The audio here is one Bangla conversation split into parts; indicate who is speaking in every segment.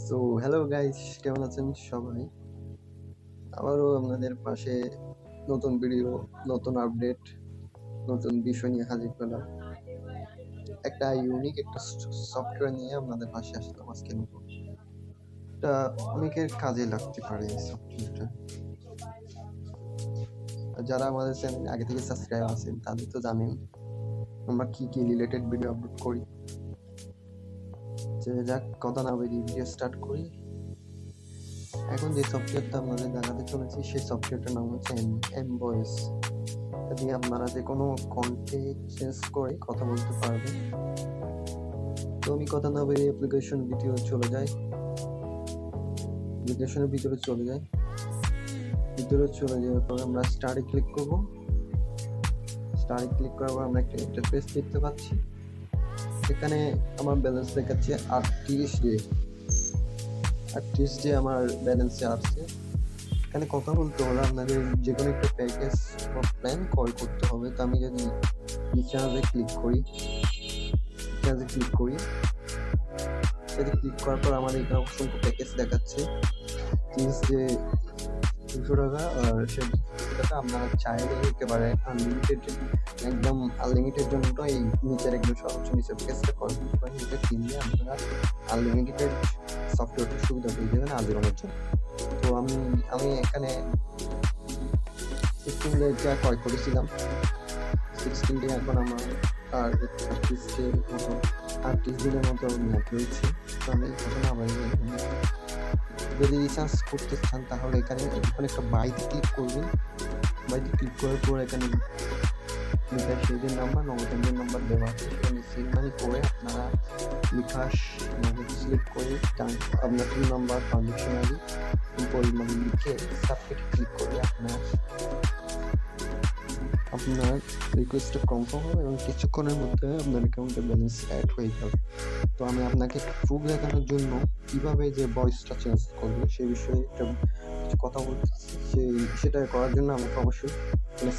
Speaker 1: সো হ্যালো গাইস, কেমন আছেন সবাই? আবারও আপনাদের পাশে নতুন ভিডিও, নতুন আপডেট, নতুন বিষয় নিয়ে হাজির হলাম। একটা ইউনিক একটা সফটওয়্যার নিয়ে আপনাদের পাশে আসলাম আজকে নতুন। এটা অনেকের কাজে লাগতে পারে এই সফটওয়্যারটা। যারা আমাদের চ্যানেল আগে থেকে সাবস্ক্রাইব আছেন তাদের তো জানেন আমরা কি কি রিলেটেড ভিডিও আপলোড করি। যাক, কথা না বেরিয়ে ভিডিও স্টার্ট করি। এখন যে সফটওয়্যারটা আপনাদের দেখাতে চলেছি সেই সফটওয়্যারটার নাম হচ্ছে এমভয়েস। এটা দিয়ে আপনারা যে কোনো কন্টেন্ট চেঞ্জ করে কথা বলতে পারবেন। তো আমি কথা না বেরিয়ে অ্যাপ্লিকেশনের ভিতরে চলে যাই। ভিতরে চলে যাওয়ার পর আমরা স্টার্টে ক্লিক করব। ক্লিক করার পর আমরা একটা ইন্টারফেস দেখতে পাচ্ছি। এখানে আমার ব্যালেন্স দেখাচ্ছে 38 ডে আমার ব্যালেন্সে আছে। এখানে কথা বলতে হলে আপনাদের যে কোনো একটা প্যাকেজ বা প্ল্যান ক্রয় করতে হবে। তো আমি যদি রিচার্জে ক্লিক করি, সেটা ক্লিক করার পর আমার এখানে অসংখ্য প্যাকেজ দেখাচ্ছে। যে 200 টাকা আর সে 200 টাকা আপনারা চাইলে একেবারে আনলিমিটেড, একদম আনলিমিটেড জন্য এই নিচের একদম সর্বোচ্চ নিচের প্যাকেজটা কমপ্লিট করে এটা কিনলে আপনারা আনলিমিটেড সফটওয়্যারটার সুবিধা পেয়ে যাবেন আজীবনের জন্য। তো আমি এখানে 16 ডে ক্রয় করেছিলাম। 16 ডে এখন আমার আর 38 দিনের মতো মেয়াদ রয়েছে। তো আমি এখন আবার যদি রিচার্জ করতে চান তাহলে এখানে একটা বাইতে ক্লিক করবেন। বাইতে ক্লিক করার পর এখানে বিকাশের নাম্বার, নগদের নাম্বার দেওয়া আছে, সেখানে সেন্ড মানি করে আপনারা বিকাশ নগদ সিলেক্ট করে আপনার টিম নাম্বার, ট্রানজ্যাকশনালি পরিমাণ লিখে সাবমিট ক্লিক করে আপনার রিকোয়েস্টটা কনফার্ম হবে এবং কিছুক্ষণের মধ্যে আপনার অ্যাকাউন্টে ব্যালেন্স অ্যাড হয়ে যাবে। তো আমি আপনাকে প্রুফ দেখানোর জন্য কিভাবে যে ভয়েসটা চেঞ্জ করবে সেই বিষয়ে একটা কিছু কথা বলতেছি। সেটা করার জন্য আমাকে অবশ্যই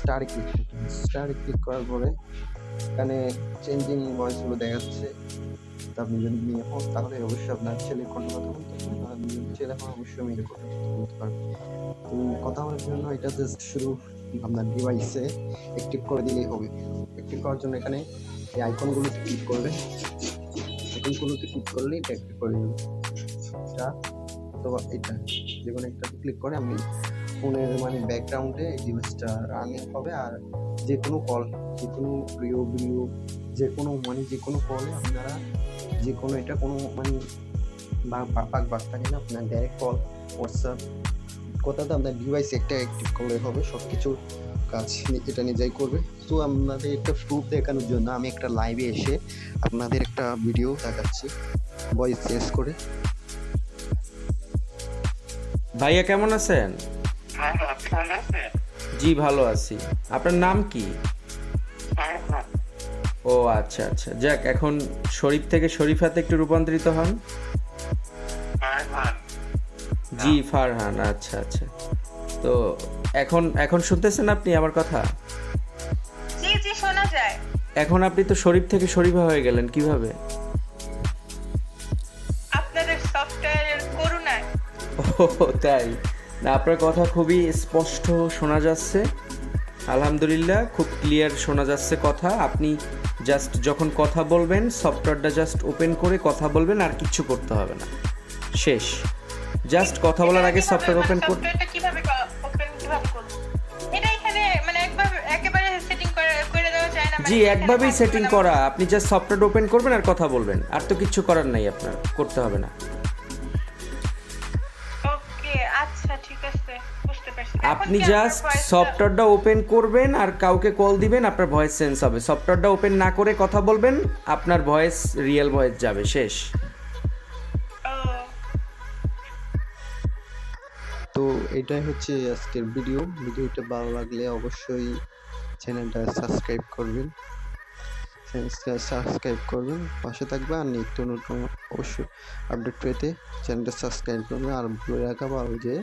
Speaker 1: স্টারে ক্লিক করতে হবে। স্টারে ক্লিক করার পরে এখানে চেঞ্জিং ভয়েসগুলো দেখাচ্ছে। তো আপনি যদি মেয়ে হন তাহলে অবশ্যই আপনার ছেলের কণ্ঠে কথা বলতে পারবেন, আর যদি ছেলে হন অবশ্যই মেয়ের কণ্ঠে কথা বলতে পারবেন। তো কথা বলার জন্য এটা জাস্ট শুধু আপনার ডিভাইসে অ্যাক্টিভ করে দিলেই হবে। অ্যাক্টিভ করার জন্য এখানে এই আইকনগুলোতে ক্লিক করবেন। আইকনগুলোতে ক্লিক করলেই এটা অ্যাক্টিভ করে দেবে। এটা অথবা এটা যে কোনো একটাতে ক্লিক করে আমি ফোনের ব্যাকগ্রাউন্ডে এই ডিভাইসটা রানিং হবে। আর যে কোনো কল, যে কোনো ভিডিও যে কোনো কলে আপনারা যে কোনো এটা কোনো বার্তা নিয়ে আপনার ডাইরেক্ট কল, হোয়াটসঅ্যাপ কথাটা আপনার ডিভাইসে একটা অ্যাক্টিভ করলে হবে। সব কিছু কাজ এটা নিজেই করবে। তো আপনাদের একটা প্রুফ দেখানোর জন্য আমি একটা লাইভে এসে আপনাদের একটা ভিডিও দেখাচ্ছি ভয়েস চেঞ্জ করে।
Speaker 2: ভাইয়া কেমন আছেন? জি ভালো আছি। আপনার নাম কি? ও আচ্ছা আচ্ছা, যাক, এখন শরীফ থেকে শরীফাতে একটু রূপান্তরিত হন। জি ফারহান, আচ্ছা আচ্ছা। তো এখন শুনতেছেন আপনি আমার কথা?
Speaker 3: জি জি শোনা যায়।
Speaker 2: এখন আপনি তো শরীফ থেকে শরীফা হয়ে গেলেন কিভাবে?
Speaker 3: আপনাদের সফটওয়্যারের করুণায়।
Speaker 2: ও তাই না, আপনার কথা খুবই স্পষ্ট শোনা যাচ্ছে, আলহামদুলিল্লাহ, খুব ক্লিয়ার শোনা যাচ্ছে কথা। আপনি জাস্ট যখন কথা বলবেন সফটওয়্যারটা জাস্ট ওপেন করে কথা বলবেন, আর কিচ্ছু করতে হবে না, শেষ। জাস্ট কথা বলার আগে সফটওয়্যার ওপেন করুন।
Speaker 3: সফটওয়্যারটা কিভাবে করব? এটা এখানে একেবারে সেটিং করে দেওয়া যায় না?
Speaker 2: জি, একভাবেই সেটিং করা। আপনি জাস্ট সফটওয়্যার ওপেন করবেন আর কথা বলবেন, আর তো কিচ্ছু করার নাই, আপনার করতে হবে না।
Speaker 3: ওকে, আচ্ছা ঠিক আছে, বুঝতে পারছি।
Speaker 2: আপনি জাস্ট সফটওয়্যারটা ওপেন করবেন আর কাউকে কল দিবেন, আপনার ভয়েস চেঞ্জ হবে। সফটওয়্যারটা ওপেন না করে কথা বলবেন, আপনার ভয়েস রিয়েল ভয়েস যাবে, শেষ।
Speaker 1: তো এটাই হচ্ছে আজকের ভিডিওটা ভালো লাগলে অবশ্যই চ্যানেলটা সাবস্ক্রাইব করবেন, পাশে থাকবে। আর নিত্য নতুন অবশ্যই আপডেট পেতে চ্যানেলটা সাবস্ক্রাইব করবেন। আর বলে রাখা ভালো যে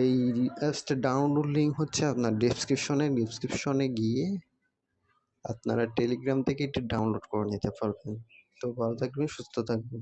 Speaker 1: এই অ্যাপসটা ডাউনলোড লিঙ্ক হচ্ছে আপনার ডিসক্রিপশনে গিয়ে আপনারা টেলিগ্রাম থেকে এটা ডাউনলোড করে নিতে পারবেন। তো ভালো থাকবেন, সুস্থ থাকবেন।